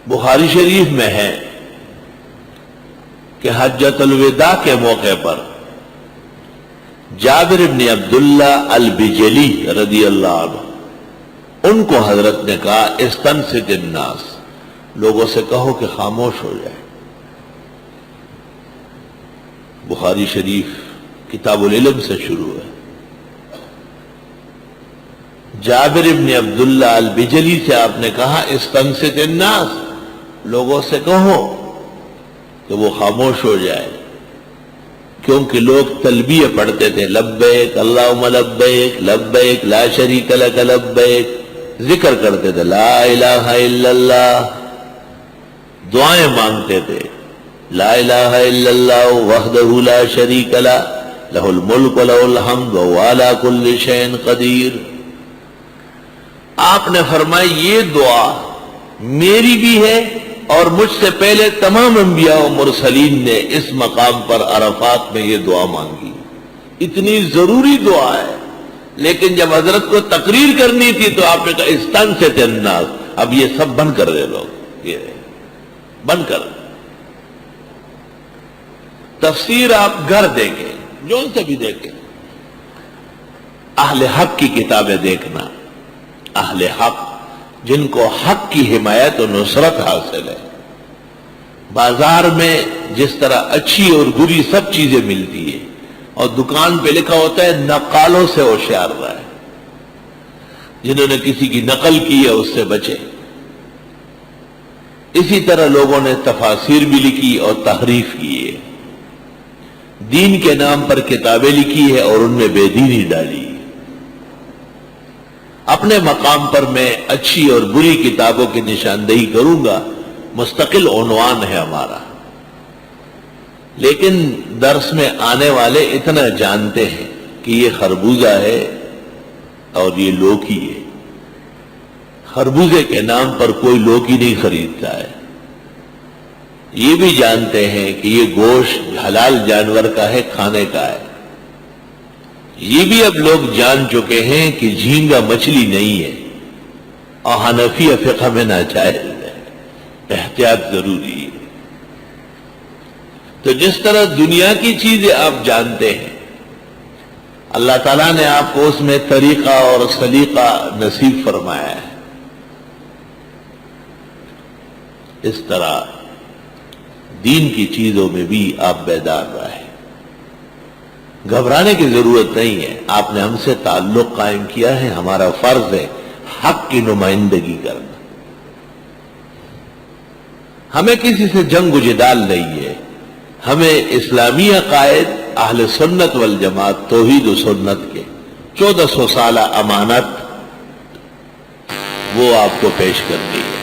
بخاری شریف میں ہے کہ حجۃ الوداع کے موقع پر جابر ابن عبداللہ البجلی رضی اللہ عنہ ان کو حضرت نے کہا استنصت الناس، لوگوں سے کہو کہ خاموش ہو جائے۔ بخاری شریف کتاب العلم سے شروع ہے۔ جابر ابن عبداللہ البجلی سے آپ نے کہا استنصت الناس، لوگوں سے کہو کہ وہ خاموش ہو جائے، کیونکہ لوگ تلبیہ پڑھتے تھے، لبیک اللہم لبیک لبیک لا شریک لک لبیک، ذکر کرتے تھے لا الہ الا اللہ، دعائیں مانگتے تھے لا الہ الا اللہ وحدہ لا شریک لہ لہ الملک ولہ الحمد وہو علی کل شیء قدیر۔ آپ نے فرمایا یہ دعا میری بھی ہے اور مجھ سے پہلے تمام انبیاء و مرسلین نے اس مقام پر عرفات میں یہ دعا مانگی، اتنی ضروری دعا ہے۔ لیکن جب حضرت کو تقریر کرنی تھی تو آپ نے کہا استنصت الناس، اب یہ سب بند کر دے لوگ، یہ بند کر۔ تفسیر آپ گھر دیکھیں، جو ان سے بھی دیکھیں، اہل حق کی کتابیں دیکھنا، اہل حق جن کو حق کی حمایت و نصرت حاصل ہے۔ بازار میں جس طرح اچھی اور بری سب چیزیں ملتی ہیں اور دکان پہ لکھا ہوتا ہے نقالوں سے ہوشیار رہے، جنہوں نے کسی کی نقل کی ہے اس سے بچے۔ اسی طرح لوگوں نے تفاسیر بھی لکھی اور تحریف کی ہے، دین کے نام پر کتابیں لکھی ہے اور ان میں بے دینی ڈالی۔ اپنے مقام پر میں اچھی اور بری کتابوں کی نشاندہی کروں گا، مستقل عنوان ہے ہمارا، لیکن درس میں آنے والے اتنا جانتے ہیں کہ یہ خربوزہ ہے اور یہ لوکی ہے۔ خربوزے کے نام پر کوئی لوکی نہیں خریدتا ہے۔ یہ بھی جانتے ہیں کہ یہ گوشت حلال جانور کا ہے، کھانے کا ہے۔ یہ بھی اب لوگ جان چکے ہیں کہ جھینگا مچھلی نہیں ہے اور حنفی فقہ میں ناجائز ہے، احتیاط ضروری ہے۔ تو جس طرح دنیا کی چیزیں آپ جانتے ہیں، اللہ تعالیٰ نے آپ کو اس میں طریقہ اور سلیقہ نصیب فرمایا ہے، اس طرح دین کی چیزوں میں بھی آپ بیدار رہیں۔ گھبرانے کی ضرورت نہیں ہے، آپ نے ہم سے تعلق قائم کیا ہے، ہمارا فرض ہے حق کی نمائندگی کرنا۔ ہمیں کسی سے جنگ و جدال نہیں ہے، ہمیں اسلامی عقائد اہل سنت والجماعت توحید و سنت کے 1400 سالہ امانت وہ آپ کو پیش کرنی ہے۔